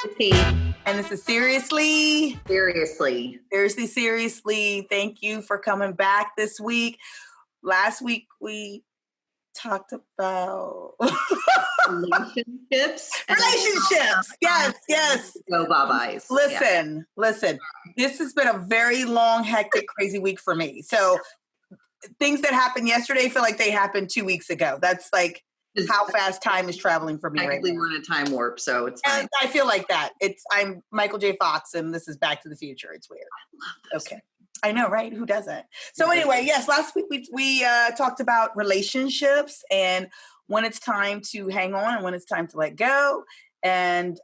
Peeve. And this is Seriously. Seriously. Thank you for coming back this week. Last week we talked about relationships. Yes. Go bye-byes. Listen. This has been a very long, hectic, crazy week for me. So things that happened yesterday feel like they happened 2 weeks ago. That's like how fast time is traveling for me right now. Technically, we're in a time warp, so it's fine. And I feel like that. I'm Michael J. Fox, and this is Back to the Future. It's weird. Okay. I know, right? Who doesn't? So anyway, yes, last week we talked about relationships and when it's time to hang on and when it's time to let go. And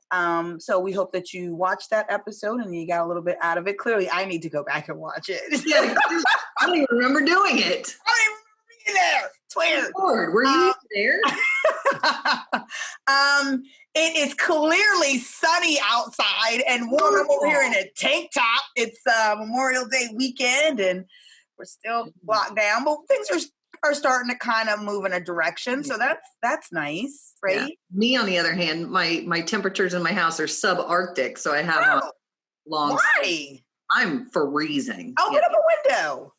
so we hope that you watched that episode and you got a little bit out of it. Clearly, I need to go back and watch it. Yeah, I don't even remember doing it. I don't even remember being there. It's weird. Lord, were you there? It is clearly sunny outside and warm. I'm over here in a tank top. It's Memorial Day weekend and we're still locked down, but things are starting to kind of move in a direction. So that's nice, right? Yeah. Me, on the other hand, my temperatures in my house are subarctic, so I have a long. Why? I'm freezing. Open up a window.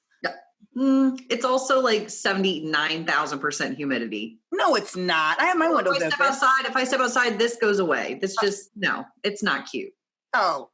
It's also like 79,000% humidity. No, it's not. I have my windows open. If I step outside, this goes away. This just, no, it's not cute. Oh.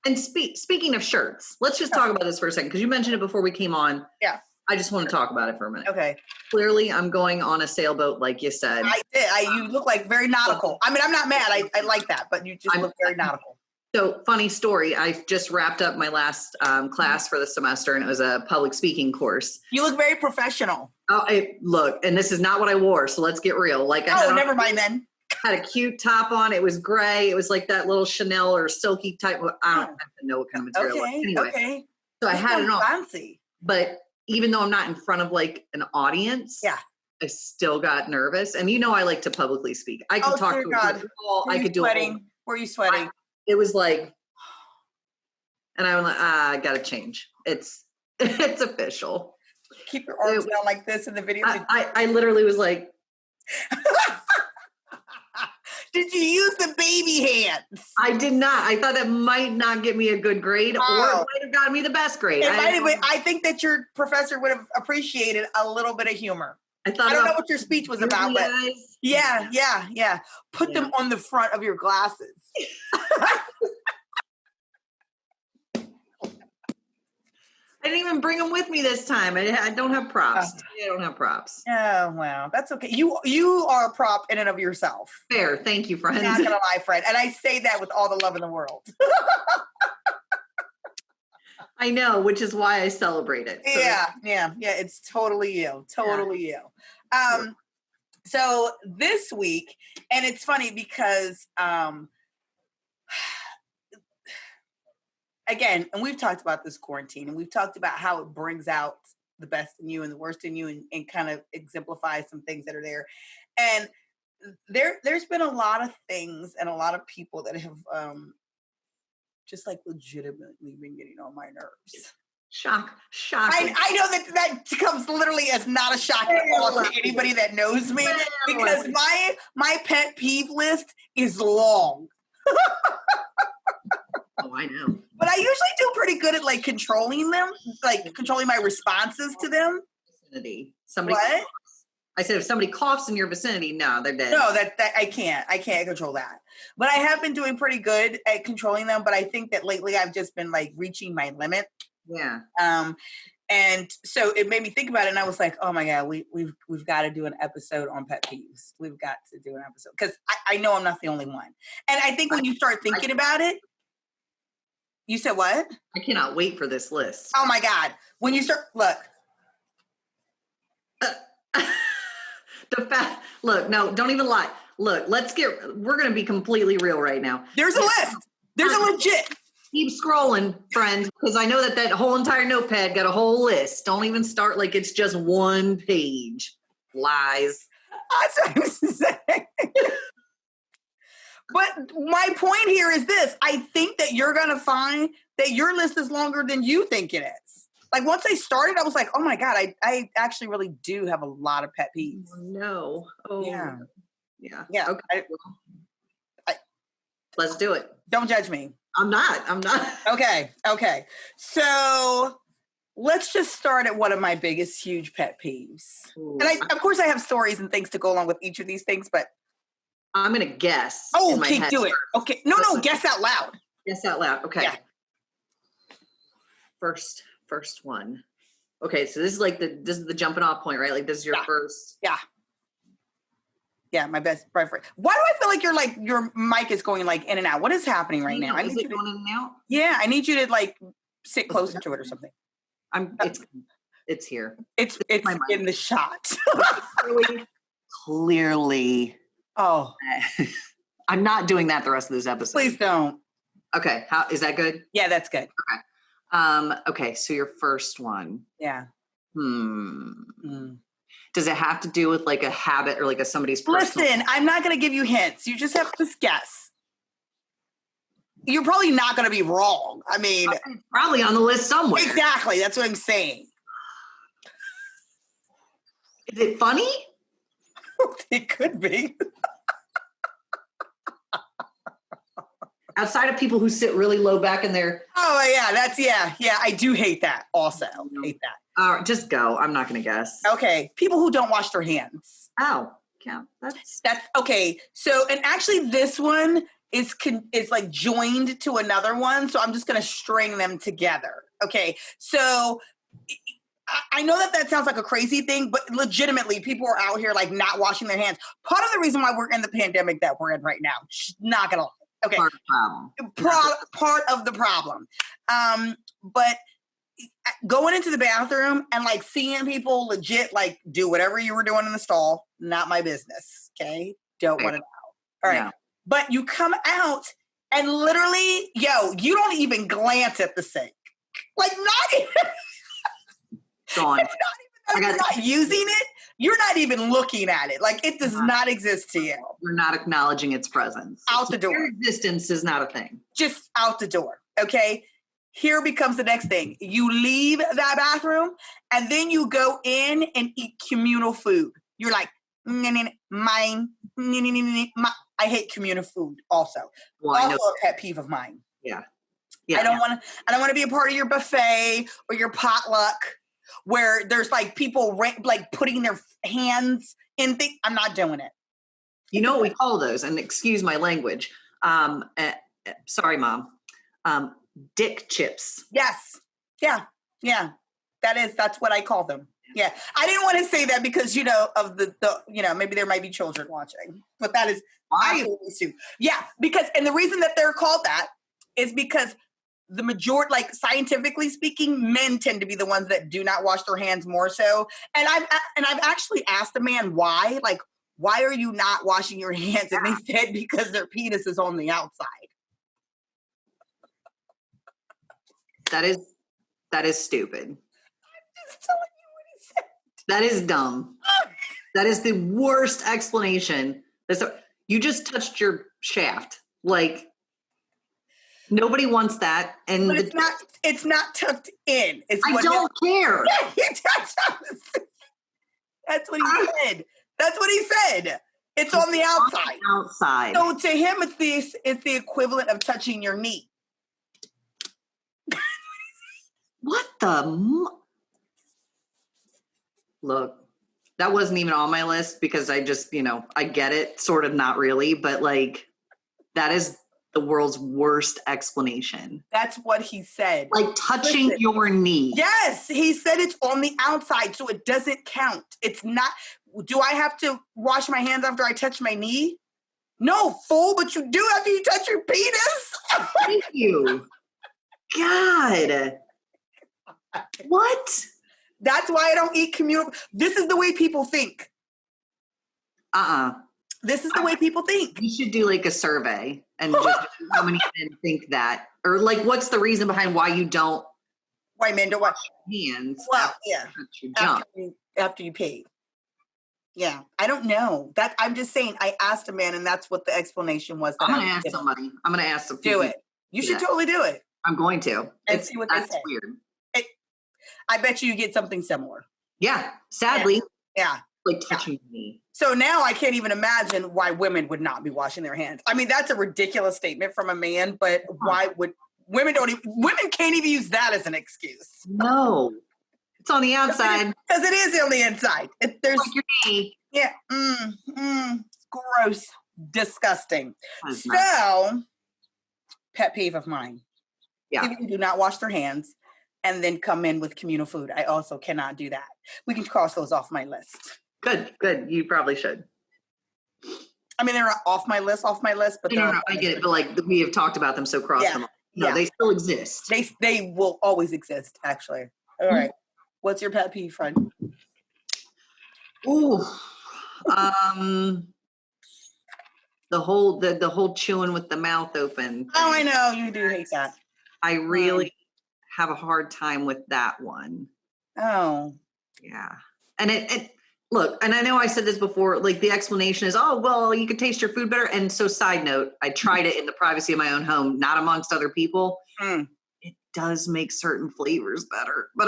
And speaking of shirts, let's just talk about this for a second, because you mentioned it before we came on. Yeah. I just want to talk about it for a minute. Okay. Clearly, I'm going on a sailboat, like you said. I did. You look like very nautical. I mean, I'm not mad. I like that, but you just look very nautical. So, funny story. I just wrapped up my last class for the semester, and it was a public speaking course. You look very professional. Oh, look, and this is not what I wore, so let's get real. Never mind then. Had a cute top on. It was gray. It was like that little Chanel or silky type. I don't have to know what kind of material it was. Anyway, okay. So I had it on. Fancy. But even though I'm not in front of like an audience, I still got nervous. And I like to publicly speak. I could talk to a girl. I could do it. Were you sweating? It was like, and I was like, I gotta change. It's official. Keep your arms down like this in the video. I literally was like, did you use the baby hands? I did not. I thought that might not get me a good grade, or it might have gotten me the best grade. I think that your professor would have appreciated a little bit of humor. I don't know what your speech was about, but yeah. Put them on the front of your glasses. I didn't even bring them with me this time. I don't have props. I don't have props. Oh, wow. That's okay. You are a prop in and of yourself. Fair. Thank you, friend. Not gonna lie, friend. And I say that with all the love in the world. I know, which is why I celebrate it. So yeah. It's totally you. Totally you. So this week, and it's funny because again, and we've talked about this quarantine, and we've talked about how it brings out the best in you and the worst in you, and kind of exemplifies some things that are there. And there's been a lot of things and a lot of people that have just like legitimately been getting on my nerves. Shocking. I know that comes literally as not a shock at all to anybody that knows me, because my pet peeve list is long. Oh, I know. But I usually do pretty good at like controlling them, like controlling my responses to them. Vicinity. What? Coughs. I said, if somebody coughs in your vicinity, no, they're dead. No, that I can't control that. But I have been doing pretty good at controlling them. But I think that lately I've just been like reaching my limit. Yeah. And so it made me think about it, and I was like, oh my God, we've got to do an episode on pet peeves. We've got to do an episode, because I know I'm not the only one. And I think when you start thinking about it, you said what? I cannot wait for this list. Oh my God. When you start, look. Look, no, don't even lie. Look, we're going to be completely real right now. There's a list. There's a legit. Keep scrolling, friends, because I know that whole entire notepad got a whole list. Don't even start like it's just one page. Lies. That's what I was saying. But my point here is this. I think that you're going to find that your list is longer than you think it is. Like, once I started, I was like, oh my God, I actually really do have a lot of pet peeves. Oh, no. Oh, yeah. Okay. Let's do it. Don't judge me. I'm not. Okay. So let's just start at one of my biggest, huge pet peeves. Ooh. And of course, I have stories and things to go along with each of these things, but I'm going to guess. Oh, okay, do it. Okay. No, guess out loud. Guess out loud. Okay. Yeah. First one. Okay, so this is the jumping off point, right? Like this is your first. Yeah. Yeah, my best friend. Why do I feel like your mic is going like in and out? What is happening right now? Is it going in and out? Yeah, I need you to like sit closer to it or something. It's here. It's in the shot. Clearly. Oh. I'm not doing that the rest of this episode. Please don't. Okay. How is that good? Yeah, that's good. Okay. Okay, so your first one. Yeah. Does it have to do with like a habit or like somebody's personal? Listen, I'm not going to give you hints. You just have to guess. You're probably not going to be wrong. I mean, probably on the list somewhere. Exactly. That's what I'm saying. Is it funny? It could be. Outside of people who sit really low back in their. Oh yeah, yeah. I do hate that. Also, hate that. All right, just go. I'm not going to guess. Okay, people who don't wash their hands. Oh, yeah, that's okay. So, and actually, this one is like joined to another one. So I'm just going to string them together. Okay, so. I know that sounds like a crazy thing, but legitimately, people are out here like not washing their hands. Part of the reason why we're in the pandemic that we're in right now, not gonna lie. Okay, part of the problem. Part of the problem. But going into the bathroom and like seeing people legit like do whatever you were doing in the stall, not my business. Okay, don't want to know. All right, but you come out and literally, you don't even glance at the sink, like not even. Gone. It's not even you're not using it. You're not even looking at it. Like it does not exist to you. You're not acknowledging its presence. Out the door. Your existence is not a thing. Just out the door. Okay. Here becomes the next thing. You leave that bathroom and then you go in and eat communal food. You're like, mine. I hate communal food also. Well, also a pet peeve of mine. Yeah. I don't want to be a part of your buffet or your potluck where there's like people like putting their hands in things. I'm not doing it. You know what we call those? And excuse my language. Sorry, Mom. Dick chips. Yes. Yeah. That's what I call them. Yeah. I didn't want to say that because, of the maybe there might be children watching, but that is absolutely true. Yeah. Because, and the reason that they're called that is because the majority, like scientifically speaking, men tend to be the ones that do not wash their hands more so. And I've actually asked a man why are you not washing your hands? And they said because their penis is on the outside. That is stupid. I'm just telling you what he said. That is dumb. That is the worst explanation. You just touched your shaft. Like, nobody wants that. And but it's not tucked in. I don't care. That's what he said. That's what he said. It's on the outside. Outside. So to him, it's the equivalent of touching your knee. What the? Look, that wasn't even on my list because I just, I get it, sort of, not really, but like, that is the world's worst explanation. That's what he said. Like touching your knee. Yes, he said it's on the outside, so it doesn't count. It's not. Do I have to wash my hands after I touch my knee? No, fool, but you do after you touch your penis. Thank you. God. What? That's why I don't eat communal. This is the way people think. This is the way people think. You should do like a survey and just how many men think that, or like, what's the reason behind why you don't? Why men don't wash your hands? Well, after you pee. Yeah, I don't know. That I'm just saying. I asked a man, and that's what the explanation was. I'm gonna ask somebody. I'm gonna ask some people. Do it. You should totally do it. I'm going to. And see what they say. Weird. I bet you get something similar. Yeah, sadly. Yeah. like touching me. So now I can't even imagine why women would not be washing their hands. I mean, that's a ridiculous statement from a man, but why would women can't even use that as an excuse. No. It's on the outside. Because it is on the inside. There's like your knee. Yeah. Gross. Disgusting. So, pet peeve of mine. Yeah. People who do not wash their hands and then come in with communal food. I also cannot do that. We can cross those off my list. Good. You probably should. I mean, they're not off my list, but no, I get it. But like we have talked about them, so cross them off. No, they still exist. They will always exist, actually. All right. What's your pet peeve, friend? Ooh. The whole chewing with the mouth open. Oh, I know. You do hate that. I really have a hard time with that one. Oh. Yeah. And it look, and I know I said this before, like the explanation is, oh, well, you could taste your food better. And so side note, I tried it in the privacy of my own home, not amongst other people. It does make certain flavors better, but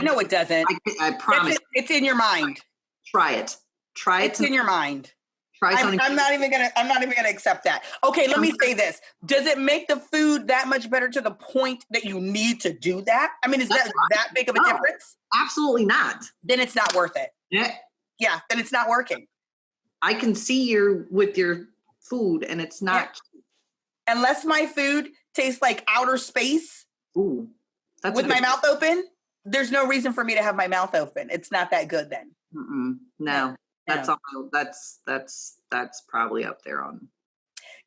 no, it doesn't. I promise. It's in your mind. Try it. It's in your mind. Try something. I'm not even gonna accept that. Okay, let me say this. Does it make the food that much better to the point that you need to do that? I mean, is that big of a difference? Absolutely not. Then it's not worth it. Yeah, then it's not working. I can see you with your food and it's not. Yeah. Unless my food tastes like outer space with my mouth open, there's no reason for me to have my mouth open. It's not that good then. No. That's probably up there on.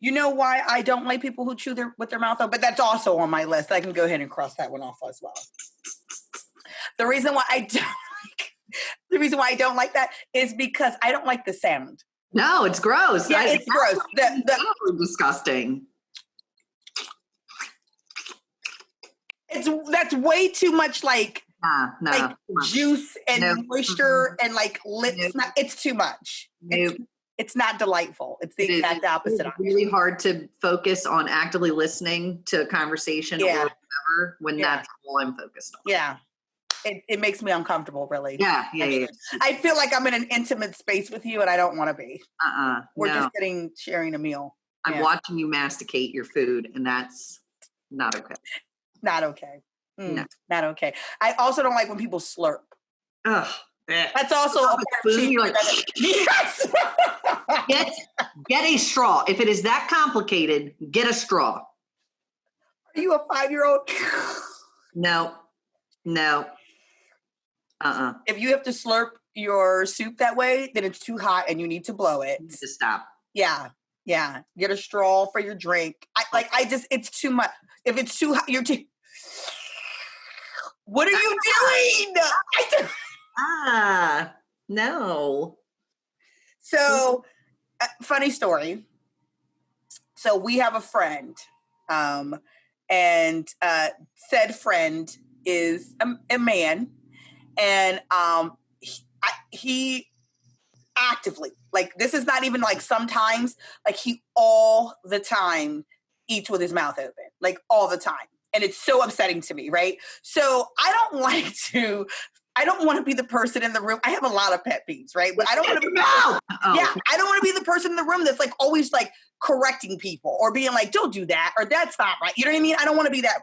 You know why I don't like people who chew with their mouth open? But that's also on my list. I can go ahead and cross that one off as well. The reason why I don't like that is because I don't like the sound. No, it's gross. Yeah, it's gross. It's disgusting. That's way too much like juice and moisture and like lips. It's too much. It's not delightful. It's the exact opposite. It's really hard to focus on actively listening to a conversation or whatever when that's all I'm focused on. Yeah. It makes me uncomfortable, really. Yeah. I feel like I'm in an intimate space with you and I don't want to be. We're just sharing a meal. I'm watching you masticate your food and that's not okay. Not okay. No. Not okay. I also don't like when people slurp. Ugh. That's also a spoon. You're like, yes. Get a straw. If it is that complicated, get a straw. Are you a 5-year-old? No. If you have to slurp your soup that way, then it's too hot and you need to blow it. You need to stop. Yeah. Get a straw for your drink. It's too much. If it's too hot, what are you doing? No. So, funny story. So we have a friend, and said friend is a man, and he actively, like, this is not even like sometimes, like he all the time eats with his mouth open, like all the time. And it's so upsetting to me, right? So I don't want to be the person in the room. I have a lot of pet peeves, right? But I don't want to be I don't want to be the person in the room that's like always like correcting people or being like, don't do that, or that's not right. You know what I mean? I don't want to be that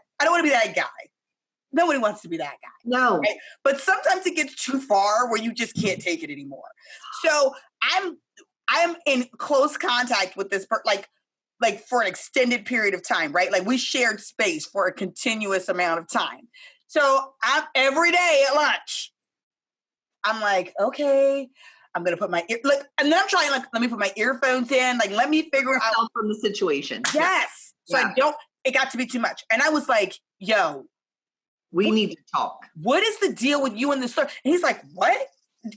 guy. Nobody wants to be that guy. No. Right? But sometimes it gets too far where you just can't take it anymore. So I'm in close contact with this person, like for an extended period of time, right? Like we shared space for a continuous amount of time. So every day at lunch, I'm like, okay, I'm going to put my and then I'm trying, like, let me put my earphones in, like, let me figure out from the situation. Yes. So it got to be too much. And I was like, yo, we need to talk. What is the deal with you and the slur? And he's like, what?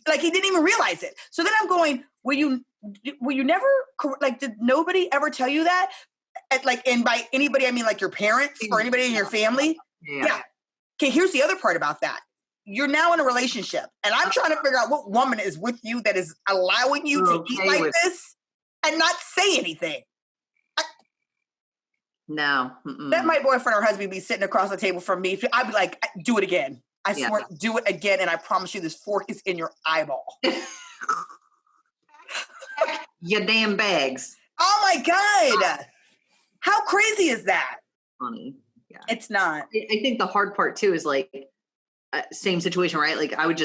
Like, he didn't even realize it. So then I'm going, were you never, like, did nobody ever tell you that? And by anybody, I mean like your parents or anybody in your family? Yeah. Okay, here's the other part about that. You're now in a relationship, and I'm trying to figure out what woman is with you that is allowing you to eat like this and not say anything. No. Let my boyfriend or husband be sitting across the table from me. I'd be like, do it again. I swear, do it again, and I promise you this fork is in your eyeball. your damn bags. Oh my God. How crazy is that? Funny. Yeah. It's not. I think the hard part too is like, same situation, right? Like I would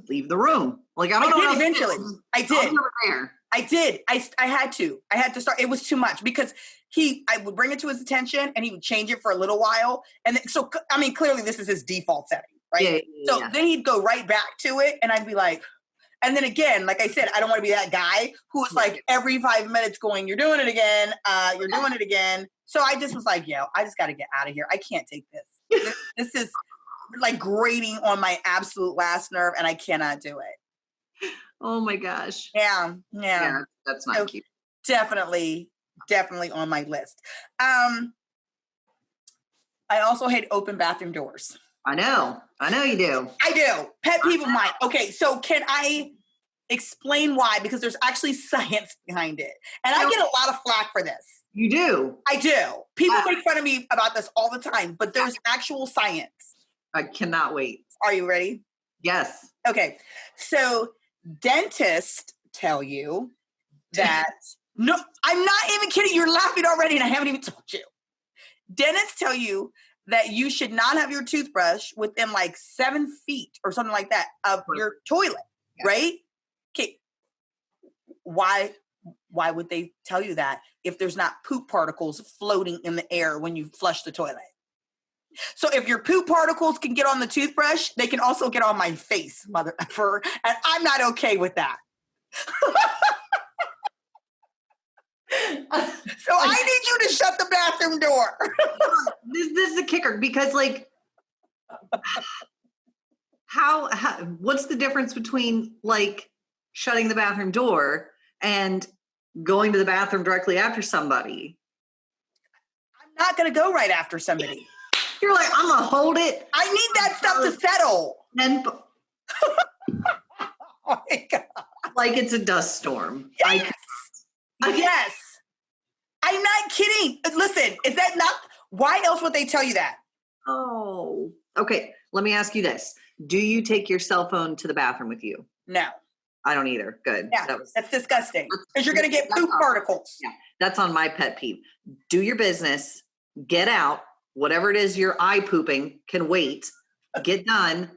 leave the room. Like I don't know. Did eventually. I did. There. I did. I had to start. It was too much because I would bring it to his attention and he would change it for a little while. And then, so, I mean, clearly this is his default setting, right? So then he'd go right back to it. And I'd be like, and then again, like I said, I don't want to be that guy who is like every 5 minutes going, you're doing it again. You're doing it again. So I just was like, I just got to get out of here. I can't take this. This is like grating on my absolute last nerve and I cannot do it. Oh my gosh. Yeah. That's not cute. Definitely on my list. I also hate open bathroom doors. I know you do. I do. Pet peeve of mine. Okay, so can I explain why? Because there's actually science behind it. And I get a lot of flack for this. You do? I do. People make fun of me about this all the time, but there's actual science. I cannot wait. Are you ready? Yes. Okay. So dentists tell you that, no, I'm not even kidding. You're laughing already and I haven't even told you. Dentists tell you that you should not have your toothbrush within like 7 feet or something like that of your toilet, right? Okay. Why would they tell you that if there's not poop particles floating in the air when you flush the toilet? So if your poop particles can get on the toothbrush, they can also get on my face, mother effer, and I'm not okay with that. So I need you to shut the bathroom door. This is a kicker because like, how what's the difference between like shutting the bathroom door and going to the bathroom directly after somebody? I'm not going to go right after somebody. You're like, I'm gonna hold it. I need that stuff to settle. And oh my God. Like it's a dust storm. Yes. Yes. I'm not kidding. Listen, is that not, why else would they tell you that? Oh, okay. Let me ask you this. Do you take your cell phone to the bathroom with you? No. I don't either. Good. Yeah, that's disgusting. Because you're going to get poop particles. Yeah, that's on my pet peeve. Do your business. Get out. Whatever it is you're eye pooping can wait. Get done.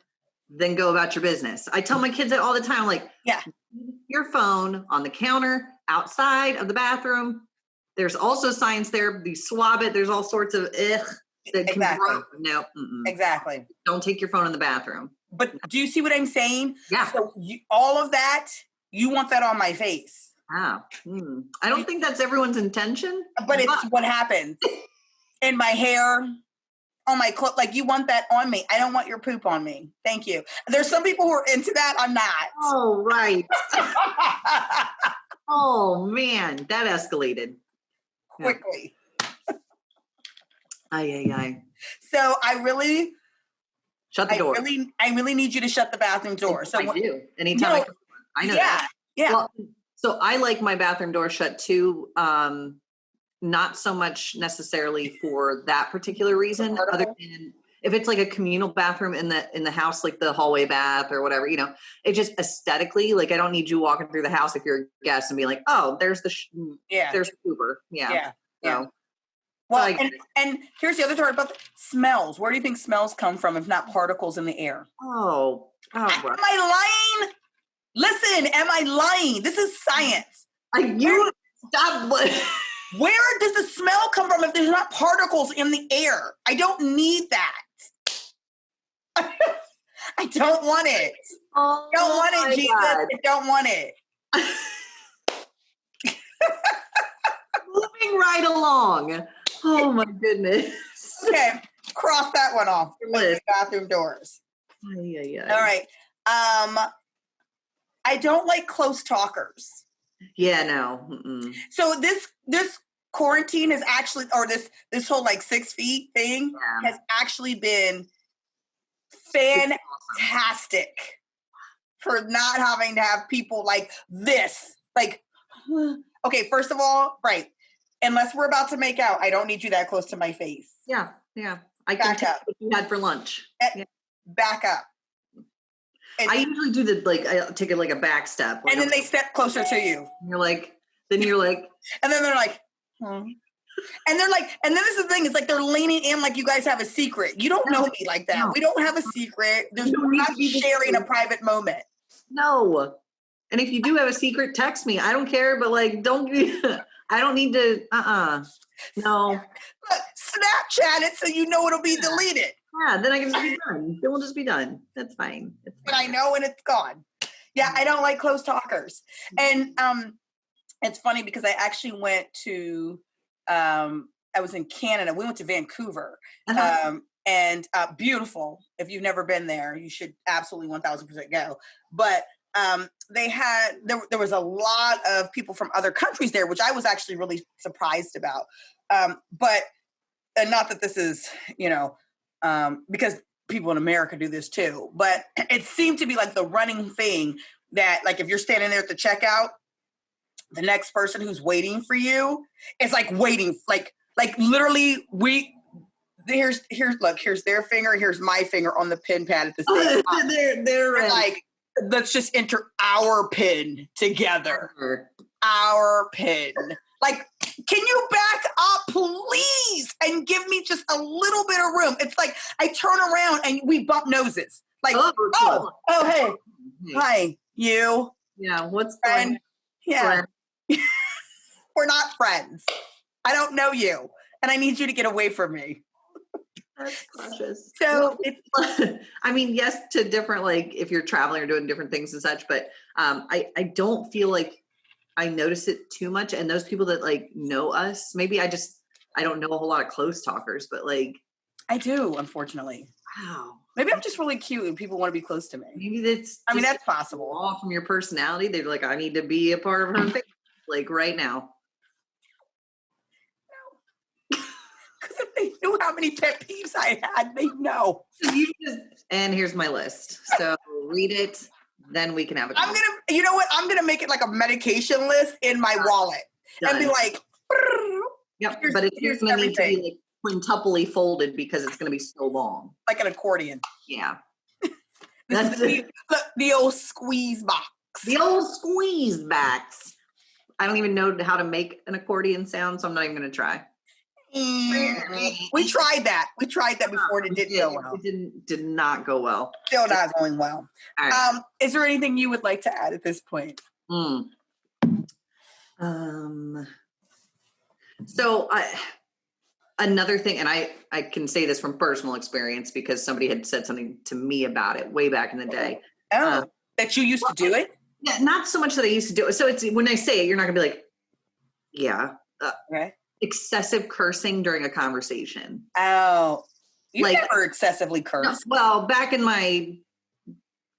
Then go about your business. I tell my kids that all the time. Like, your phone on the counter outside of the bathroom. There's also science there. You swab it. There's all sorts of that can grow. No. Exactly. Don't take your phone in the bathroom. But do you see what I'm saying? Yeah. So all of that, you want that on my face. I don't think that's everyone's intention. But it's what happens. In my hair, on my clothes. Like, you want that on me. I don't want your poop on me. Thank you. There's some people who are into that. I'm not. Oh, right. Oh, man. That escalated. Quickly. Aye. So I really... Shut the door. I really need you to shut the bathroom door. So I do. Anytime I know that. Yeah. Well, so I like my bathroom door shut too. Not so much necessarily for that particular reason, other than if it's like a communal bathroom in the house, like the hallway bath or whatever, it just aesthetically, like I don't need you walking through the house if you're a guest and be like, oh, there's the there's the Uber. Yeah. So, well, and here's the other part about smells. Where do you think smells come from if not particles in the air? Oh, am I lying? Listen, am I lying? This is science. Stop. Where does the smell come from if there's not particles in the air? I don't need that. I don't want it. Oh, don't want it, Jesus. God. I don't want it. Moving right along. Oh my goodness. Okay, cross that one off. Bathroom doors. Yeah. All right. I don't like close talkers. Yeah, no. Mm-mm. So this quarantine is actually, or this whole like 6 feet thing has actually been fantastic for not having to have people like this. Like, okay, first of all, right. Unless we're about to make out, I don't need you that close to my face. Yeah. I can tell what you had for lunch. Back up. I usually do I take it like a back step. And then they step closer to you. You're like, and then they're like, and they're like, and then this is the thing, it's like they're leaning in like you guys have a secret. You don't know me like that. No. We don't have a secret. We're not sharing a private moment. No. And if you do have a secret, text me. I don't care, but I don't need to, no. Look, Snapchat it so you know it'll be deleted. Yeah, then I can just be done. Then we'll just be done. That's fine. But I know when it's gone. Yeah, I don't like close talkers. And it's funny because I actually went to, I was in Canada. We went to Vancouver. And beautiful. If you've never been there, you should absolutely 1000% go. But there was a lot of people from other countries there, which I was actually really surprised about. But not that this is, because people in America do this too, but it seemed to be like the running thing that like, if you're standing there at the checkout, the next person who's waiting for you is like waiting, like literally here's their finger, here's my finger on the pin pad at the same time. They're like, let's just enter our pin together. Our pin. Like, can you back up, please, and give me just a little bit of room? It's like I turn around and we bump noses. Like, hey, hi, you. Yeah, what's friend? Yeah, we're not friends. I don't know you, and I need you to get away from me. That's precious. So I mean, yes, to different, like if you're traveling or doing different things and such, but I don't feel like I notice it too much. And those people that like know us, maybe I don't know a whole lot of close talkers, but like I do, unfortunately. Wow. Maybe I'm just really cute and people want to be close to me. Maybe that's that's possible. All from your personality. They're like, I need to be a part of her face, like right now. Because if they knew how many pet peeves I had, they'd know. And here's my list. So read it, then we can have it. You know what? I'm gonna make it like a medication list in my wallet. Done. And be like, yep. But it's gonna need to be like quintuply folded because it's gonna be so long. Like an accordion. Yeah. That's the old squeeze box. The old squeeze box. I don't even know how to make an accordion sound, so I'm not even gonna try. We tried that. Before and it didn't go well. It did not go well. Still not going well. Right. Is there anything you would like to add at this point? So another thing, and I can say this from personal experience because somebody had said something to me about it way back in the day. That you used to do it? Yeah, not so much that I used to do it. So it's when I say it, you're not gonna be like, yeah. Right. Excessive cursing during a conversation. Oh, you never excessively curse. No, well, back in my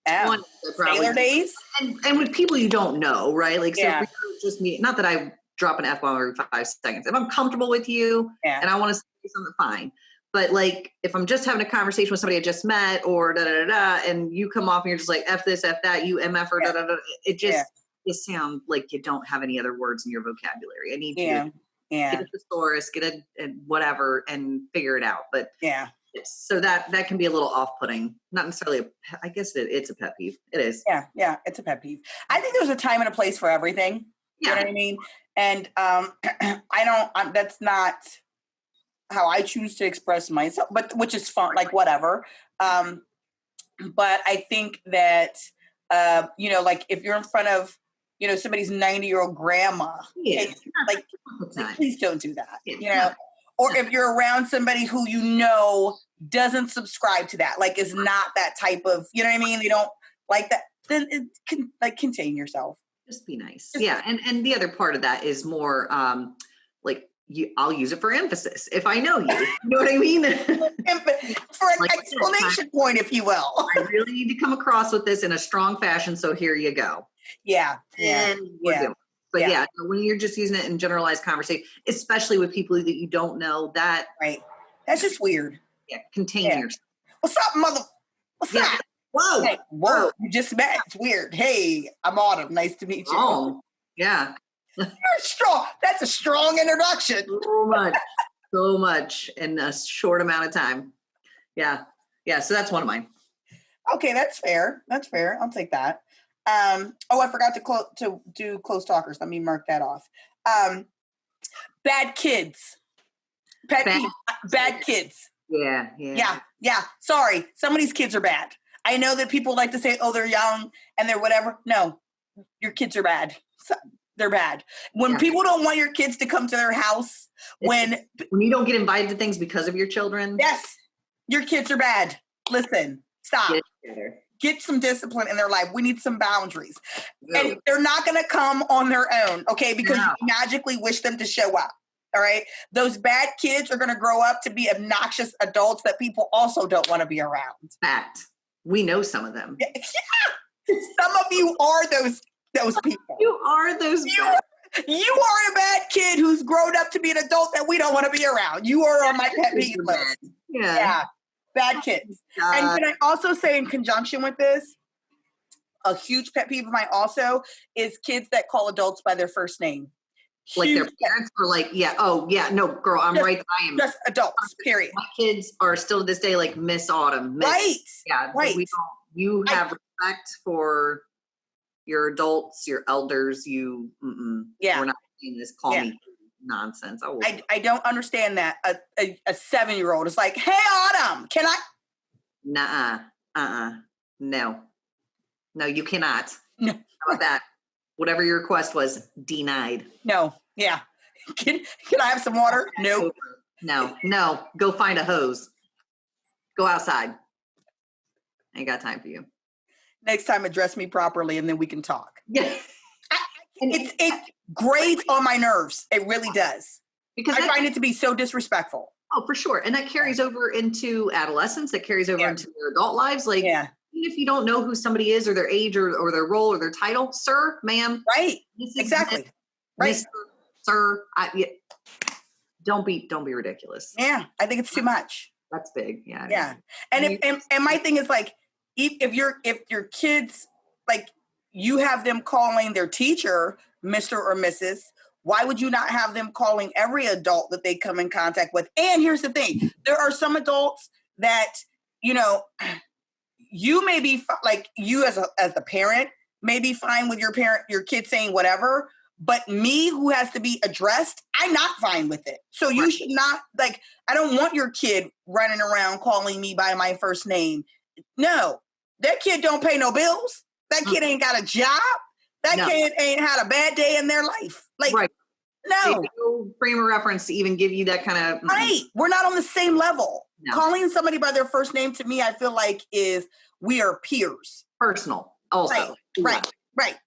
sailor days, and with people you don't know, right? Like, so if just me. Not that I drop an F-bomb every 5 seconds. If I'm comfortable with you and I want to say something, fine. But like, if I'm just having a conversation with somebody I just met, or and you come off and you're just like F this, F that, you MF or it just you sound like you don't have any other words in your vocabulary. I need you to get a thesaurus, get a whatever, and figure it out. But so that can be a little off-putting. Not necessarily. I guess it's a pet peeve. It is. Yeah, it's a pet peeve. I think there's a time and a place for everything. You know what I mean? And that's not how I choose to express myself, but which is fun, like whatever. But I think that like if you're in front of somebody's 90-year-old grandma, like please don't do that. Or if you're around somebody who doesn't subscribe to that, like is not that type of, you know what I mean? They don't like that. Then it can contain yourself. Just be nice. And the other part of that is more I'll use it for emphasis if I know you. You know what I mean? For an explanation point, if you will. I really need to come across with this in a strong fashion, so here you go. But when you're just using it in generalized conversation, especially with people that you don't know, that's just weird. Yeah, contain yourself. What's up, mother? What's up? Whoa. Hey, whoa. You just met. It's weird. Hey, I'm Autumn. Nice to meet you. Oh, yeah. You're strong. That's a strong introduction. So much in a short amount of time. Yeah. So that's one of mine. Okay, that's fair. That's fair. I'll take that. I forgot to do close talkers. Let me mark that off. Bad kids. Bad kids. Yeah. Sorry. Some of these kids are bad. I know that people like to say, oh, they're young and they're whatever. No, your kids are bad. They're bad. When people don't want your kids to come to their house, when you don't get invited to things because of your children. Yes, your kids are bad. Listen, stop. Get some discipline in their life. We need some boundaries. No. And they're not going to come on their own, okay? Because you magically wish them to show up, all right? Those bad kids are going to grow up to be obnoxious adults that people also don't want to be around. Fact. We know some of them. Yeah. Some of you are those people. You are those You are a bad kid who's grown up to be an adult that we don't want to be around. You are on my pet peeve list. Yeah. Bad kids. And can I also say in conjunction with this, a huge pet peeve of mine also is kids that call adults by their first name. Like their parents are like, no, girl, I'm right. I am. Just adults, period. My kids are still to this day like Miss Autumn. Right. Yeah. Right. You have respect for your adults, your elders. We're not doing this call me nonsense. I don't understand that. A 7-year-old is like, hey, Autumn, can I? Nuh-uh. No, you cannot. No. How about that? Whatever your request was, denied. No. Yeah. Can I have some water? No. No. Go find a hose. Go outside. I ain't got time for you. Next time, address me properly, and then we can talk. Yeah. It grates on my nerves. It really does. Because I find it to be so disrespectful. Oh, for sure. And that carries over into adolescence. That carries over into their adult lives. Like, even if you don't know who somebody is or their age or their role or their title, sir, ma'am. Right. Exactly. Right. Mr., sir. Don't be ridiculous. Yeah. I think it's too much. That's big. Yeah. Yeah. And my thing is like, if your kids, like, you have them calling their teacher Mr. or Mrs., why would you not have them calling every adult that they come in contact with? And here's the thing. There are some adults that, you may be like, you as the parent may be fine with your kid saying whatever, but me who has to be addressed, I'm not fine with it. So you should not, like, I don't want your kid running around calling me by my first name. No, that kid don't pay no bills. That kid ain't got a job. That kid ain't had a bad day in their life. Like, no frame of reference to even give you that kind of. Right. We're not on the same level. No. Calling somebody by their first name to me, I feel like we are peers. Personal also. Right.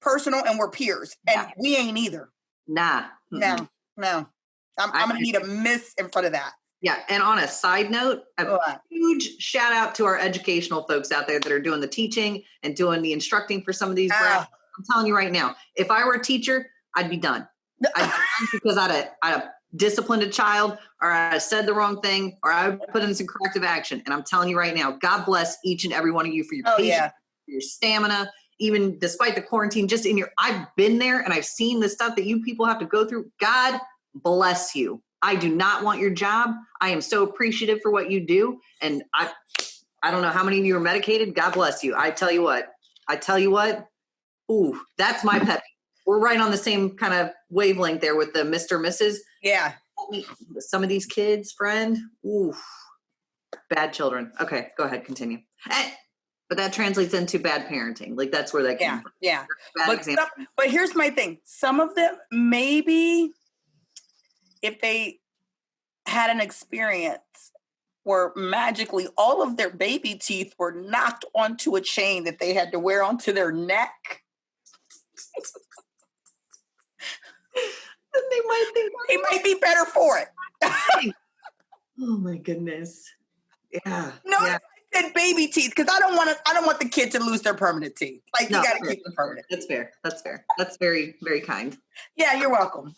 Personal, and we're peers. And we ain't either. Nah. No. I'm going to need a miss in front of that. Yeah. And on a side note, a huge shout out to our educational folks out there that are doing the teaching and doing the instructing for some of these brats. I'm telling you right now, if I were a teacher, I'd be done. I'd be done because I'd have disciplined a child, or I said the wrong thing, or I would put in some corrective action. And I'm telling you right now, God bless each and every one of you for your patience, for your stamina, even despite the quarantine, just I've been there and I've seen the stuff that you people have to go through. God bless you. I do not want your job. I am so appreciative for what you do. And I don't know how many of you are medicated. God bless you. I tell you what. Ooh, that's my pet. We're right on the same kind of wavelength there with the Mr. Mrs. Yeah. Some of these kids, friend. Ooh, bad children. Okay, go ahead, continue. But that translates into bad parenting. Like, that's where that came from. Yeah. But here's my thing. Some of them, maybe if they had an experience where magically all of their baby teeth were knocked onto a chain that they had to wear onto their neck. They might be better for it. Oh my goodness. Yeah. I said baby teeth because I don't want the kid to lose their permanent teeth. Like, you got to keep them permanent. That's fair. That's very, very kind. Yeah, you're welcome.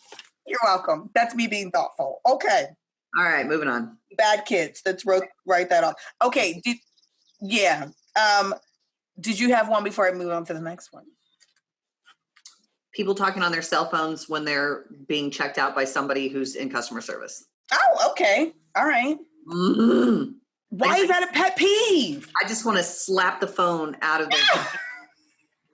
That's me being thoughtful. Okay. All right, moving on. Bad kids. Let's write that off. Okay. Did you have one before I move on to the next one? People talking on their cell phones when they're being checked out by somebody who's in customer service. Oh, okay. All right. Mm-hmm. Why is that a pet peeve? I just want to slap the phone out of their hand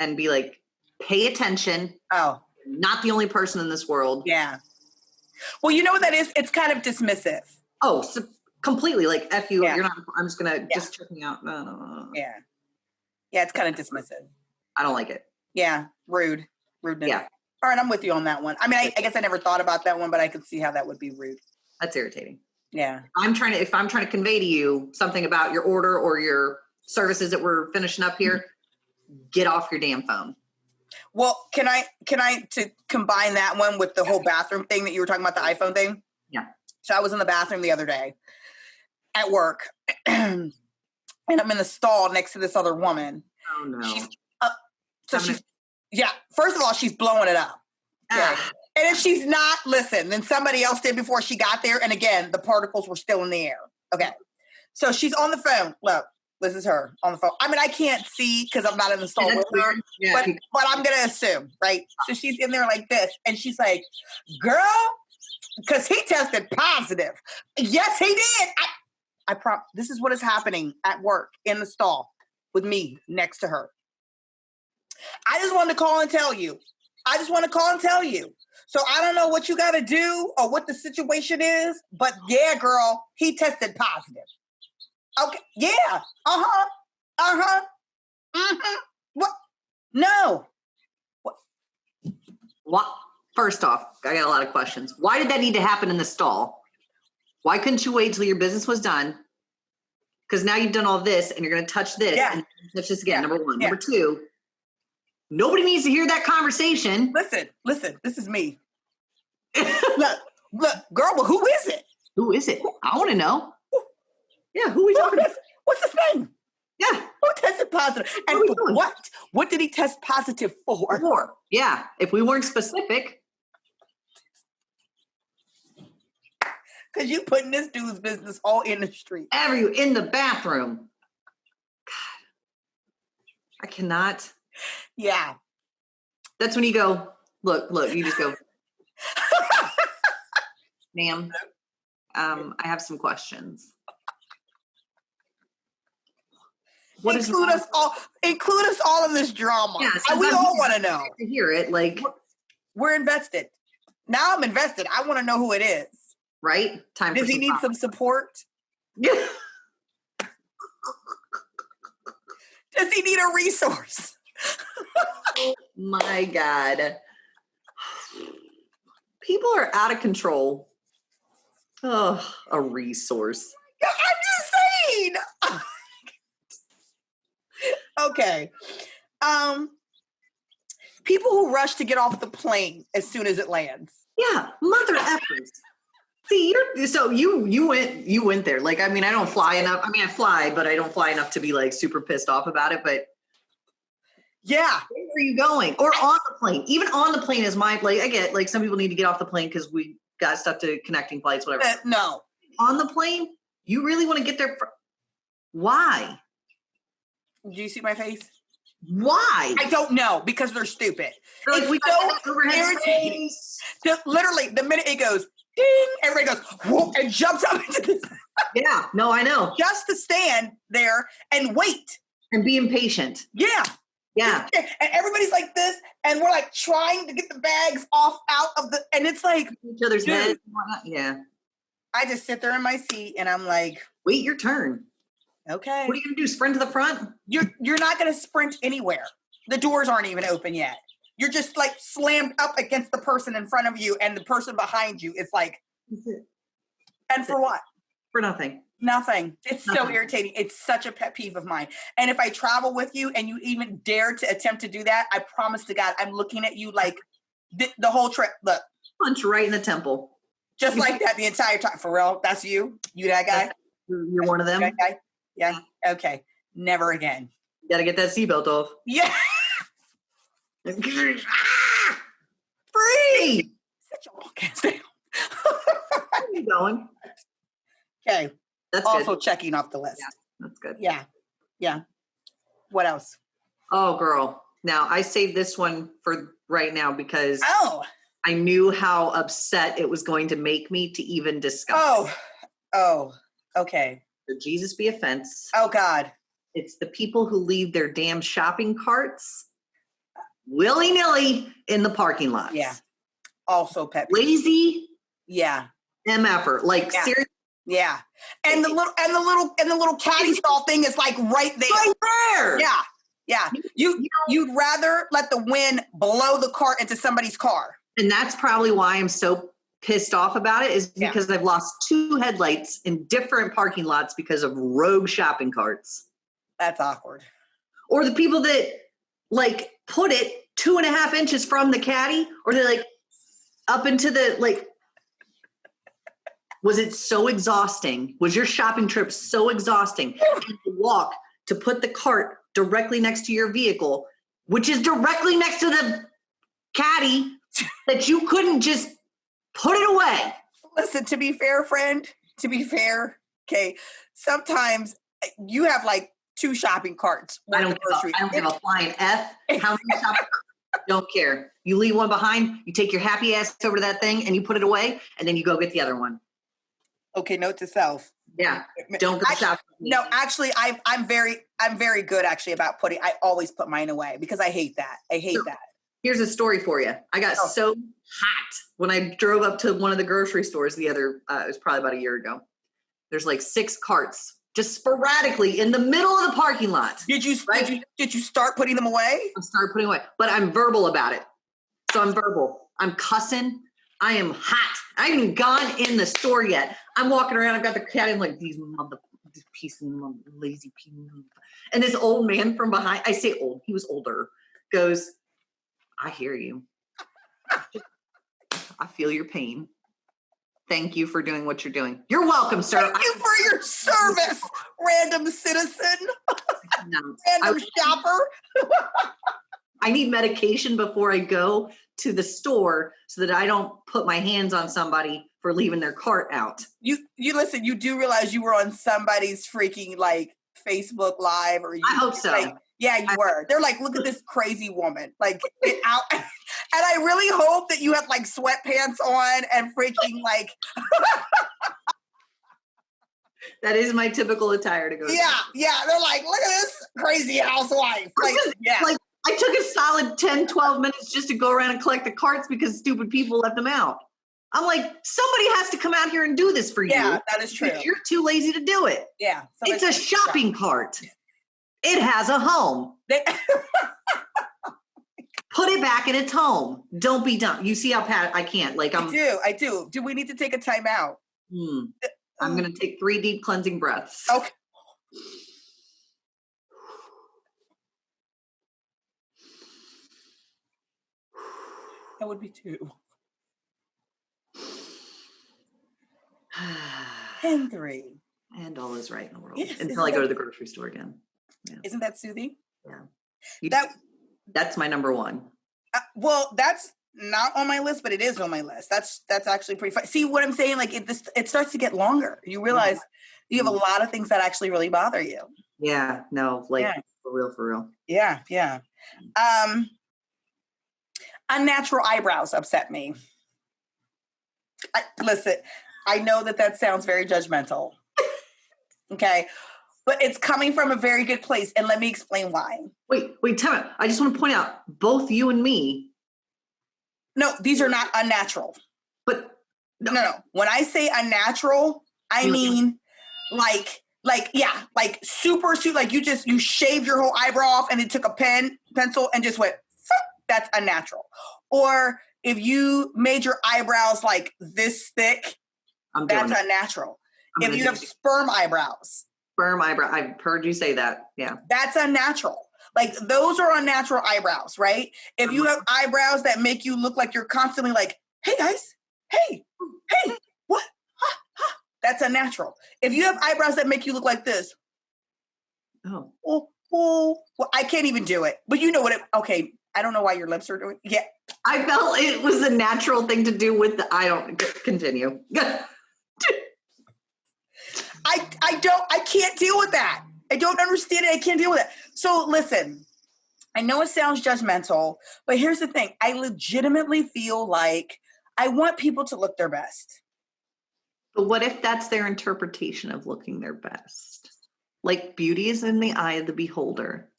and be like, pay attention. Oh. Not the only person in this world. Yeah. Well, you know what that is? It's kind of dismissive. Oh, so completely. Like, F you. Yeah. You're not, I'm just going to just check me out. No. Yeah. Yeah, it's kind of dismissive. I don't like it. Yeah. Rudeness. Yeah. All right, I'm with you on that one. I mean, I guess I never thought about that one, but I could see how that would be rude. That's irritating. Yeah. If I'm trying to convey to you something about your order or your services that we're finishing up here, get off your damn phone. Well, can I to combine that one with the whole bathroom thing that you were talking about, the iPhone thing? Yeah. So I was in the bathroom the other day at work, and I'm in the stall next to this other woman. Oh no. First of all, she's blowing it up. Okay. And if she's not, listen, then somebody else did before she got there. And again, the particles were still in the air. Okay. So she's on the phone. Look, this is her on the phone. I mean, I can't see because I'm not in the stall with her, but I'm going to assume, right? So she's in there like this. And she's like, girl, because he tested positive. Yes, he did. This is what is happening at work in the stall with me next to her. I just wanted to call and tell you. So I don't know what you got to do or what the situation is, but yeah, girl, he tested positive. Okay. Yeah. What? No. What? First off, I got a lot of questions. Why did that need to happen in the stall? Why couldn't you wait till your business was done? Because now you've done all this and you're going to touch this and touch this again. Number one. Number two, nobody needs to hear that conversation. Listen, this is me. look, girl, but who is it? Who is it? I want to know. Yeah, who are we talking about? What's his name? Yeah. Who tested positive? And for what? What did he test positive for? Yeah, if we weren't specific. Because you putting this dude's business all in the street. In the bathroom. God. I cannot. Yeah. That's when you go, look, you just go, ma'am, I have some questions. Include us all in this drama. Yeah, we all want to know. To hear it, like we're invested. Now I'm invested. I want to know who it is. Right? Time. Does he need some support? Yeah. Does he need a resource? Oh my God. People are out of control. Oh, a resource. I'm just saying. Okay. People who rush to get off the plane as soon as it lands. Yeah, mother effers. See, you went there. Like, I mean, I don't fly enough. I mean, I fly, but I don't fly enough to be like super pissed off about it. But yeah, where are you going? Or on the plane? Even on the plane is my like. I get like some people need to get off the plane because we got stuff to connecting flights, whatever. No, on the plane, you really want to get there? Why? Do you see my face? Why? I don't know, because they're stupid. Like, it's we so irritating. Literally, the minute it goes ding, everybody goes whoop and jumps up into this. Yeah, no, I know. Just to stand there and wait and be impatient. Yeah. And everybody's like this, and we're like trying to get the bags out of the, and it's like each other's heads. Yeah. I just sit there in my seat, and I'm like, wait your turn. Okay. What are you going to do? Sprint to the front? You're not going to sprint anywhere. The doors aren't even open yet. You're just like slammed up against the person in front of you, and the person behind you is like, and for what? For nothing. Nothing. It's so irritating. It's such a pet peeve of mine. And if I travel with you and you even dare to attempt to do that, I promise to God, I'm looking at you like the whole trip. Look. Punch right in the temple. Just like that the entire time. For real? That's you? You that guy? You're one of them? That guy? Yeah. Okay. Never again. You got to get that seatbelt off. Yeah. Free. Sit your long ass down. Where are you going? Okay. That's also good. Checking off the list. Yeah, that's good. Yeah. What else? Oh, girl. Now, I saved this one for right now because I knew how upset it was going to make me to even discuss. Oh, okay. So Jesus be offense. Oh, God. It's the people who leave their damn shopping carts willy-nilly in the parking lots. Yeah. Also pet peeve. Lazy. Yeah. MFer. Like, Yeah. seriously. Yeah. And the little caddy stall thing is like right there. Right there. Yeah. Yeah. You'd rather let the wind blow the cart into somebody's car. And that's probably why I'm so pissed off about it, is because I've lost 2 headlights in different parking lots because of rogue shopping carts. That's awkward. Or the people that like put it 2.5 inches from the caddy, or they like up into the like. Was it so exhausting? Was your shopping trip so exhausting? To walk to put the cart directly next to your vehicle, which is directly next to the caddy, that you couldn't just put it away? Listen, to be fair, friend, okay, sometimes you have like 2 shopping carts. I don't give a flying F. How many shopping carts? Don't care. You leave one behind, you take your happy ass over to that thing and you put it away, and then you go get the other one. Okay, note to self. Yeah, don't go shopping. No, actually, I'm very good actually about I always put mine away because I hate that. That. Here's a story for you. I got so hot when I drove up to one of the grocery stores it was probably about a year ago. There's like 6 carts just sporadically in the middle of the parking lot. Did you start putting them away? I started putting away, but I'm verbal about it. So I'm verbal. I'm cussing. I am hot. I haven't even gone in the store yet. I'm walking around. I've got the cat in like these piece of lazy people. And this old man from behind, I say old, he was older, goes, I hear you. I feel your pain. Thank you for doing what you're doing. You're welcome, sir. Thank you for your service, random citizen. No, random shopper. I need medication before I go to the store so that I don't put my hands on somebody for leaving their cart out. You listen, you do realize you were on somebody's freaking like Facebook Live, or I hope so. Like, yeah, you were. They're like, look at this crazy woman. Like, get out. And I really hope that you have like sweatpants on and freaking like. That is my typical attire to go. Yeah. They're like, look at this crazy housewife. Like, Like, I took a solid 10, 12 minutes just to go around and collect the carts because stupid people left them out. I'm like, somebody has to come out here and do this for you. Yeah, that is true. You're too lazy to do it. Yeah. It's a shopping cart. It has a home. Put it back in its home. Don't be dumb. You see how I can't. Like I do. Do we need to take a time out? I'm going to take 3 deep cleansing breaths. Okay. That would be 2. And 3. And all is right in the world. Yes, until I go to the grocery store again. Yeah. Isn't that soothing? Yeah. That's my number 1. Well, that's not on my list, but it is on my list. That's actually pretty fun. See what I'm saying? Like it starts to get longer. You realize you have a lot of things that actually really bother you. Yeah. No, for real. Yeah. Unnatural eyebrows upset me. Listen, I know that sounds very judgmental. Okay. But it's coming from a very good place. And let me explain why. Wait, tell me. I just want to point out, both you and me. No, these are not unnatural. But no. When I say unnatural, I mean like super, like you shaved your whole eyebrow off and it took a pencil and just went, that's unnatural. Or if you made your eyebrows like this thick, that's unnatural. If you have sperm eyebrows. I've heard you say that. Yeah. That's unnatural. Like those are unnatural eyebrows, right? If you have eyebrows that make you look like you're constantly like, hey guys, hey, what? That's unnatural. If you have eyebrows that make you look like this. Well, I can't even do it. But you know what okay. I don't know why your lips are doing. Yeah. I felt it was a natural thing to do with I don't continue. I can't deal with that. I don't understand it. I can't deal with it. So listen, I know it sounds judgmental, but here's the thing. I legitimately feel like I want people to look their best. But what if that's their interpretation of looking their best? Like beauty is in the eye of the beholder.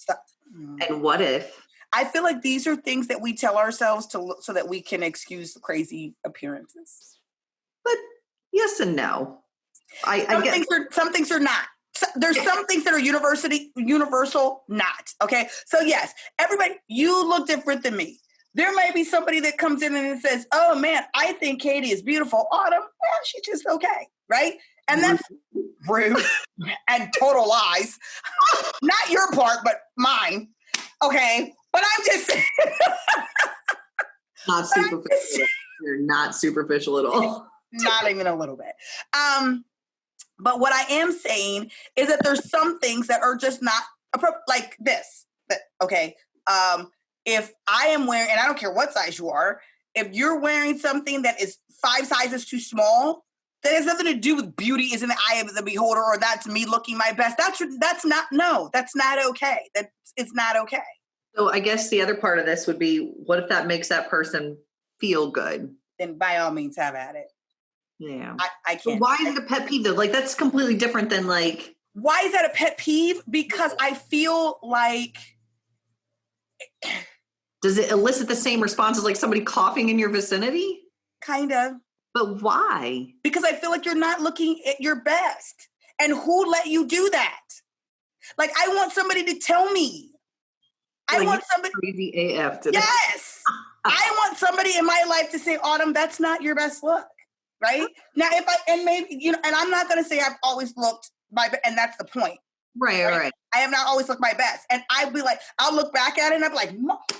And what if? I feel like these are things that we tell ourselves to look so that we can excuse the crazy appearances. But yes and no. Some things are not. There's some things that are universal, not. Okay. So yes, everybody, you look different than me. There might be somebody that comes in and says, oh man, I think Katie is beautiful. Autumn, well, she's just okay. Right. And that's rude and total lies. Not your part, but mine. Okay. But I'm just saying. Not superficial. You're not superficial at all. Not even a little bit. But what I am saying is that there's some things that are just not like this. Okay. If I am wearing, and I don't care what size you are, if you're wearing something that is 5 sizes too small, that has nothing to do with beauty is in the eye of the beholder, or that's me looking my best. That's not okay. It's not okay. So I guess the other part of this would be, what if that makes that person feel good? Then by all means have at it. Yeah. I can't. But why is it a pet peeve though? Like that's completely different than like. Why is that a pet peeve? Because I feel like. Does it elicit the same responses like somebody coughing in your vicinity? Kind of. But why? Because I feel like you're not looking at your best. And who let you do that? Like, I want somebody to tell me. I want somebody. Crazy AF today. Yes. I want somebody in my life to say, Autumn, that's not your best look. Right? Now, and maybe, and I'm not going to say I've always looked my best, and that's the point. Right. I have not always looked my best. And I'd be like, I'll look back at it and I'll be like,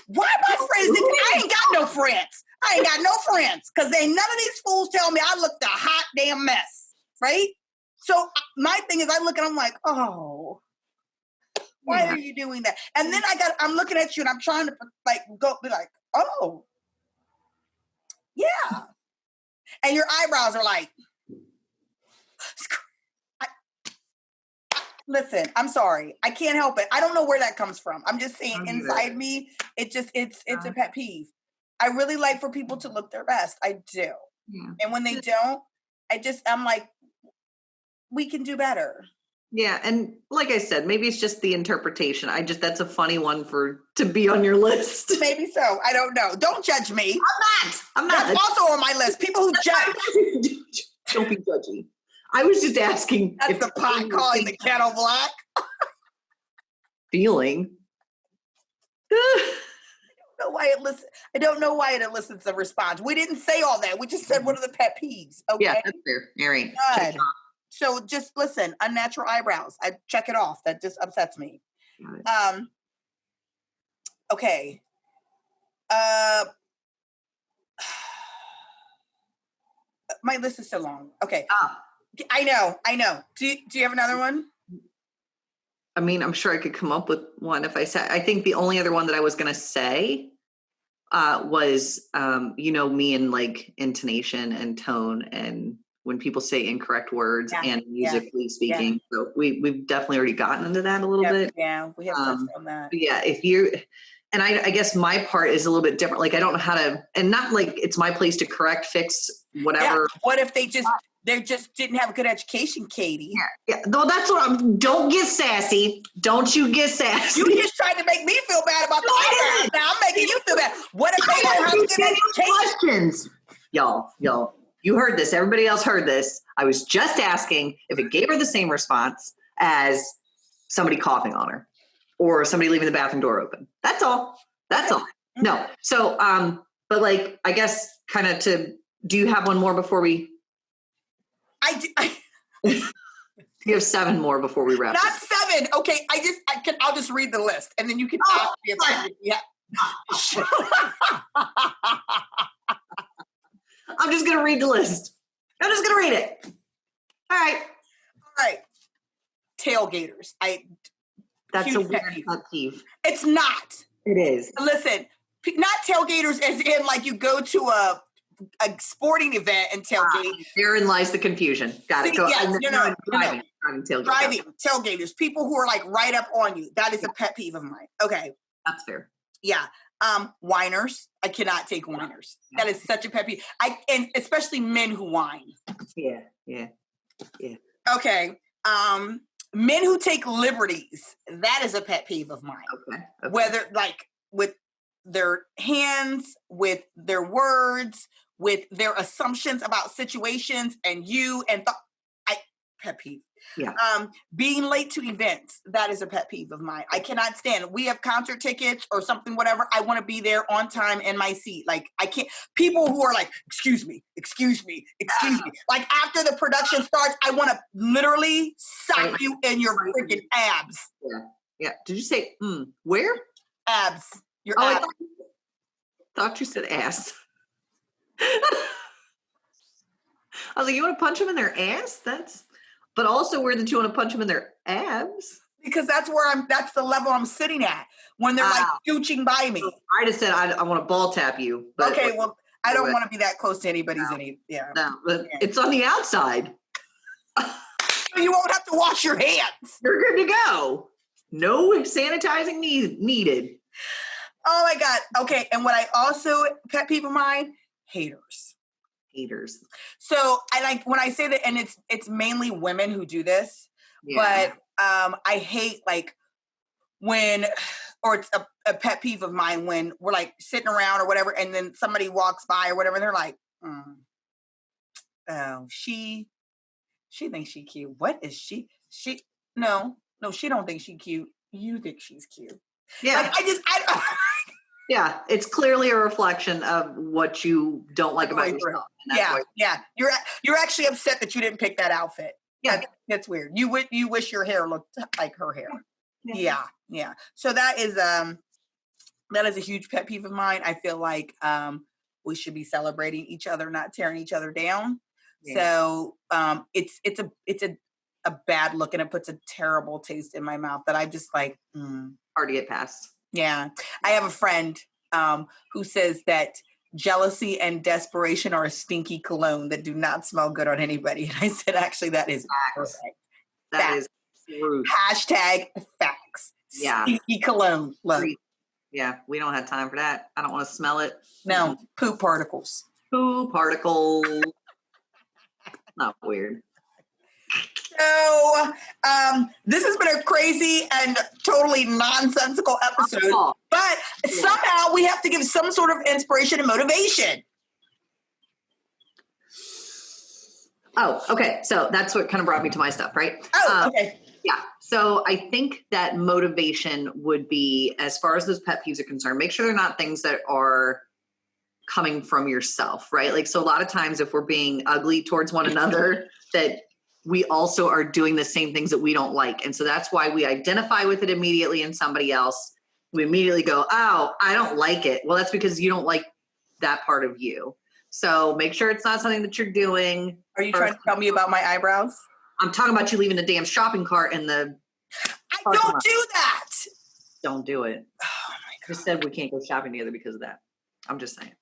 why my friends? I ain't got no friends. I ain't got no friends. Because none of these fools tell me I looked a hot damn mess. Right? So my thing is I look and I'm like, oh, why are you doing that? And then I'm looking at you and I'm trying to be like, oh, yeah. And your eyebrows are like, listen, I'm sorry. I can't help it. I don't know where that comes from. I'm just saying inside me, it's a pet peeve. I really like for people to look their best. I do. Yeah. And when they don't, I'm like, we can do better. Yeah. And like I said, maybe it's just the interpretation. that's a funny one to be on your list. Maybe so. I don't know. Don't judge me. I'm not. That's also on my list. People who judge. Don't be judgy. I was just asking. That's the pot calling the kettle black. Feeling. I don't know why it elicits a response. We didn't say all that. We just said what are the pet peeves. Okay. Yeah, that's fair. All right. Good. So just listen, unnatural eyebrows. I check it off. That just upsets me. Okay. My list is so long. Okay. I know. Do you have another one? I mean, I'm sure I could come up with one if I said. I think the only other one that I was going to say was, me and like intonation and tone, and when people say incorrect words and musically speaking. Yeah. So we've definitely already gotten into that a little bit. Yeah, we have touched on that. Yeah, and I guess my part is a little bit different. Like I don't know how to, and not like it's my place to correct, fix, whatever. Yeah. What if they just didn't have a good education, Katie? Yeah. No, that's what don't get sassy. Don't you get sassy. You just tried to make me feel bad about the eyebrows. Now I'm making you feel bad. What if they don't have a good education? Questions. Y'all, you heard this. Everybody else heard this. I was just asking if it gave her the same response as somebody coughing on her or somebody leaving the bathroom door open. That's all. No. So, but like, I guess kind of do you have one more before we? You have 7 more before we wrap. Not 7. Okay. I'll just read the list and then you can ask me about it. Yeah. I'm just going to read the list. I'm just going to read it. All right. Tailgaters. That's a weird pet peeve. It's not. It is. Listen, not tailgaters as in like you go to a sporting event and tailgate. Therein lies the confusion. Got it. Driving tailgaters. People who are like right up on you. That is a pet peeve of mine. Okay. That's fair. Yeah. Whiners. I cannot take whiners. That is such a pet peeve. And especially men who whine. Yeah. Okay. Men who take liberties. That is a pet peeve of mine. Okay. Whether like with their hands, with their words, with their assumptions about situations and pet peeve. Yeah. Being late to events, that is a pet peeve of mine. I cannot stand. We have concert tickets or something, whatever. I want to be there on time in my seat. Like I can't. People who are like, excuse me. Like after the production starts, I want to literally sock you in your freaking abs. Yeah. Did you say where? Abs. Your abs. I thought you said ass. I was like, you want to punch them in their ass? But also where did you want to punch them in their abs? Because that's the level I'm sitting at when they're like scooching by me. I just said I want to ball tap you. But okay, well, I don't want to be that close to anybody's No, but it's on the outside. You won't have to wash your hands. You're good to go. No sanitizing needed. Oh my God. Okay, and what I also pet peeve of mine, haters. So I like when I say that, and it's mainly women who do this, but I hate like when, or it's a pet peeve of mine when we're like sitting around or whatever, and then somebody walks by or whatever, and they're like, oh, she thinks she cute. What is she? No, she don't think she cute. You think she's cute. Yeah. Like, I yeah, it's clearly a reflection of what you don't like about yourself. Yeah. You're actually upset that you didn't pick that outfit. Yeah, that's weird. You wish your hair looked like her hair. Yeah. So that is a huge pet peeve of mine. I feel like we should be celebrating each other, not tearing each other down. Yeah. So it's a bad look, and it puts a terrible taste in my mouth that I just like. Hard to get past. Yeah. I have a friend who says that jealousy and desperation are a stinky cologne that do not smell good on anybody. And I said, actually, that is perfect. That is true. Hashtag facts. Yeah. Stinky cologne. Love. Yeah. We don't have time for that. I don't want to smell it. No. Poop particles. Not weird. So this has been a crazy and totally nonsensical episode, but somehow we have to give some sort of inspiration and motivation. Oh, okay. So that's what kind of brought me to my stuff, right? Oh, okay. Yeah. So I think that motivation would be, as far as those pet peeves are concerned, make sure they're not things that are coming from yourself, right? Like, so a lot of times if we're being ugly towards one another, that we also are doing the same things that we don't like. And so that's why we identify with it immediately in somebody else. We immediately go, oh, I don't like it. Well, that's because you don't like that part of you. So make sure it's not something that you're doing. Are you trying to tell me about my eyebrows? I'm talking about you leaving the damn shopping cart in the... I don't do that. Don't do it. Oh my God. Just said we can't go shopping together because of that. I'm just saying.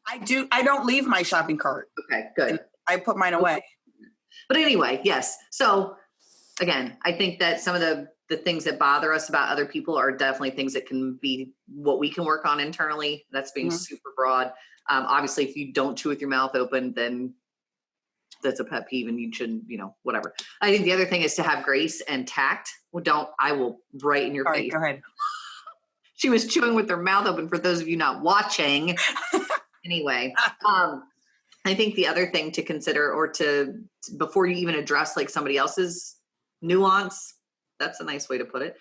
I don't leave my shopping cart. Okay, good. I put mine away. But anyway, yes. So again, I think that some of the things that bother us about other people are definitely things that can be what we can work on internally. That's being super broad. Obviously, if you don't chew with your mouth open, then that's a pet peeve and you shouldn't, whatever. I think the other thing is to have grace and tact. I will right in your face. Go ahead. She was chewing with her mouth open for those of you not watching. Anyway, I think the other thing to consider, or before you even address like somebody else's nuance, that's a nice way to put it,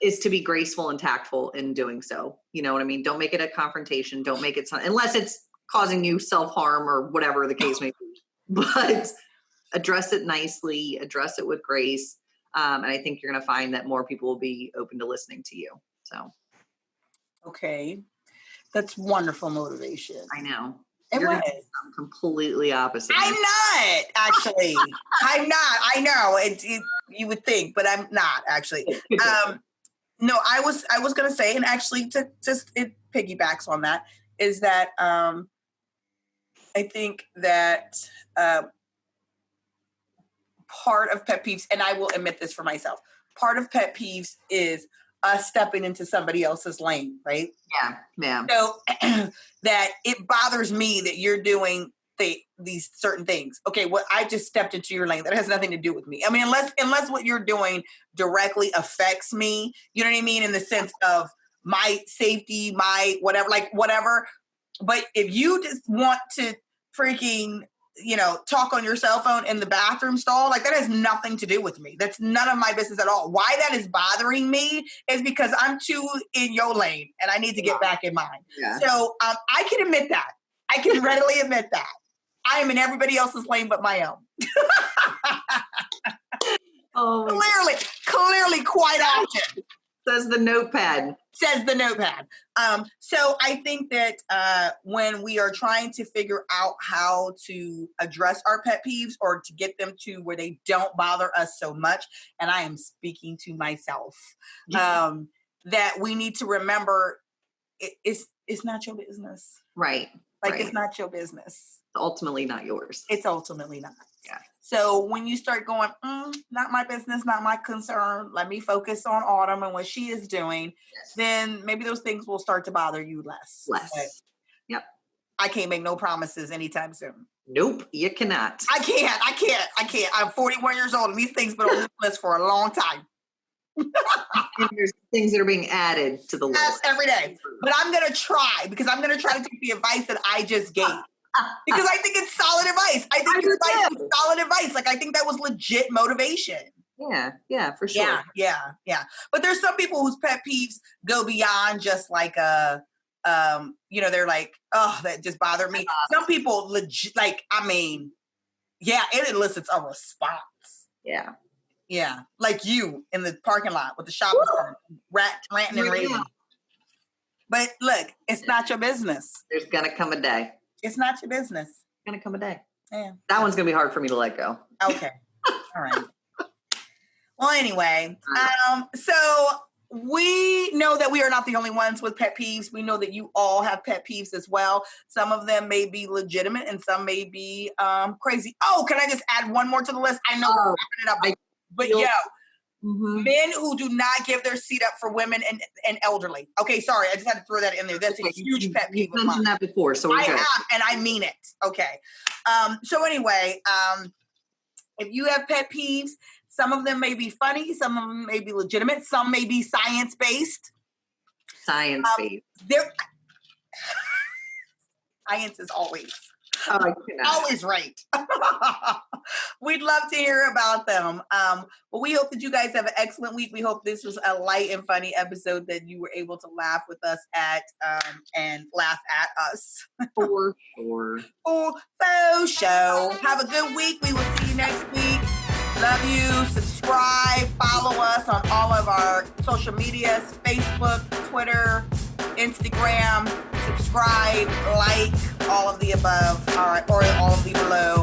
is to be graceful and tactful in doing so. You know what I mean? Don't make it a confrontation. Don't make it unless it's causing you self-harm or whatever the case may be. But address it nicely, address it with grace. And I think you're going to find that more people will be open to listening to you. So. Okay. That's wonderful motivation. I know. It was completely opposite. I'm not actually. I'm not. I know it. You would think, but I'm not actually. No, I was going to say, and actually, it piggybacks on that. Is that I think that part of pet peeves, and I will admit this for myself. Part of pet peeves is us stepping into somebody else's lane, right? Yeah. So that it bothers me that you're doing these certain things. Okay, well, I just stepped into your lane. That has nothing to do with me. I mean, unless what you're doing directly affects me, you know what I mean? In the sense of my safety, my whatever, like whatever. But if you just want to freaking, talk on your cell phone in the bathroom stall, like that has nothing to do with me. That's none of my business at all. Why that is bothering me is because I'm too in your lane and I need to get back in mine. Yeah. So I can admit that. I can readily admit that. I am in everybody else's lane but my own. Clearly quite often. Says the notepad. So I think that when we are trying to figure out how to address our pet peeves or to get them to where they don't bother us so much, and I am speaking to myself, that we need to remember it's not your business. Right. It's not your business. It's ultimately not yours. It's ultimately not. Yeah. So when you start going, not my business, not my concern, let me focus on Autumn and what she is doing, then maybe those things will start to bother you less. But yep. I can't make no promises anytime soon. Nope, you cannot. I can't. I'm 41 years old and these things been on this list for a long time. And there's things that are being added to the list every day. But I'm going to try to take the advice that I just gave. Because I think it's solid advice. I think your advice was solid advice. Like, I think that was legit motivation. Yeah, for sure. Yeah. But there's some people whose pet peeves go beyond just like they're like, oh, that just bothered me. Some people legit, it elicits a response. Yeah, like you in the parking lot with the shopping cart, ranting and raving. But look, it's not your business. There's gonna come a day. It's not your business. It's gonna come a day. Yeah. That one's gonna be hard for me to let go. Okay. All right. Well, anyway, so we know that we are not the only ones with pet peeves. We know that you all have pet peeves as well. Some of them may be legitimate and some may be crazy. Oh, can I just add one more to the list? I know we're wrapping it up. But men who do not give their seat up for women and elderly. Okay, sorry, I just had to throw that in there. That's a huge pet peeve. You've mentioned that before, so I have, and I mean it. Okay. So anyway, if you have pet peeves, some of them may be funny, some of them may be legitimate, some may be science-based. Science-based. Science is always. Always right. We'd love to hear about them. But we hope that you guys have an excellent week. We hope this was a light and funny episode that you were able to laugh with us at and laugh at us. For sure. For show. Have a good week. We will see you next week. Love you. Subscribe. Follow us on all of our social medias, Facebook, Twitter, Instagram. Subscribe, like, all of the above, or all of the below.